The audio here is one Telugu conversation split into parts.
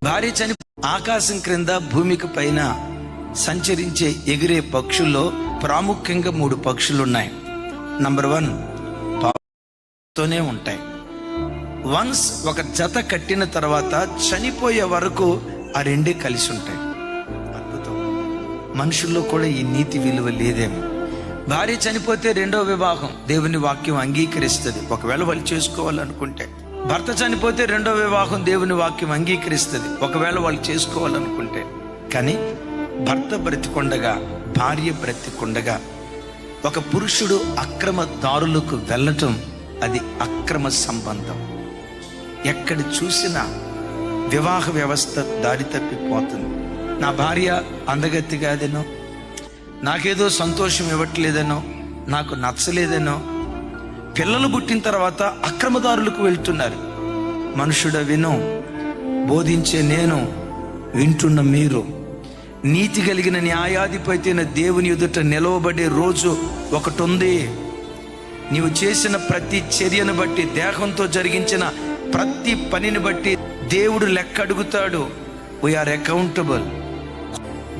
భార్య చని ఆకాశం క్రింద భూమికి పైన సంచరించే ఎగిరే పక్షుల్లో ప్రాముఖ్యంగా 3 పక్షులు ఉన్నాయి. నంబర్ 1 తోనే ఉంటాయి. వన్స్ ఒక జత కట్టిన తర్వాత చనిపోయే వరకు ఆ రెండే కలిసి ఉంటాయి. అద్భుతం. మనుషుల్లో కూడా ఈ నీతి విలువ లేదేమో. భార్య చనిపోతే 2వ వివాహం దేవుని వాక్యం అంగీకరిస్తుంది, ఒకవేళ వాళ్ళు చేసుకోవాలనుకుంటే. భర్త చనిపోతే 2వ వివాహం దేవుని వాక్యం అంగీకరిస్తుంది, ఒకవేళ వాళ్ళు చేసుకోవాలనుకుంటే. కానీ భర్త బ్రతికొండగా, భార్య బ్రతికొండగా ఒక పురుషుడు అక్రమ దారులకు వెళ్ళటం అది అక్రమ సంబంధం. ఎక్కడ చూసినా వివాహ వ్యవస్థ దారి తప్పిపోతుంది. నా భార్య అందగత్తి కాదనో, నాకేదో సంతోషం ఇవ్వట్లేదనో, నాకు నచ్చలేదనో, పిల్లలు పుట్టిన తర్వాత అక్రమదారులకు వెళ్తున్నారు. మనుషుడ విను, బోధించే నేను, వింటున్న మీరు. నీతి కలిగిన న్యాయాధిపతి అయిన దేవుని ఎదుట నిలవబడే రోజు ఒకటి ఉంది. నీవు చేసిన ప్రతి చర్యను బట్టి, దేహంతో జరిగించిన ప్రతి పనిని బట్టి దేవుడు లెక్క అడుగుతాడు. We are accountable.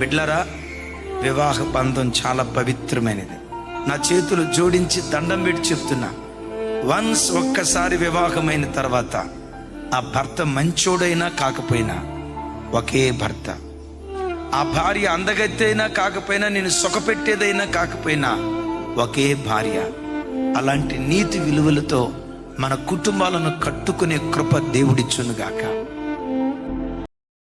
బిడ్లరా, వివాహ బంధం చాలా పవిత్రమైనది. నా చేతులు జోడించి దండం పెట్టి చెప్తున్నా, వన్స్ ఒక్కసారి వివాహమైన తర్వాత ఆ భర్త మంచోడైనా కాకపోయినా ఒకే భర్త. ఆ భార్య అందగత్తైనా కాకపోయినా, నేను సుఖపెట్టేదైనా కాకపోయినా ఒకే భార్య. అలాంటి నీతి విలువలతో మన కుటుంబాలను కట్టుకునే కృప దేవుడిచ్చునుగాక.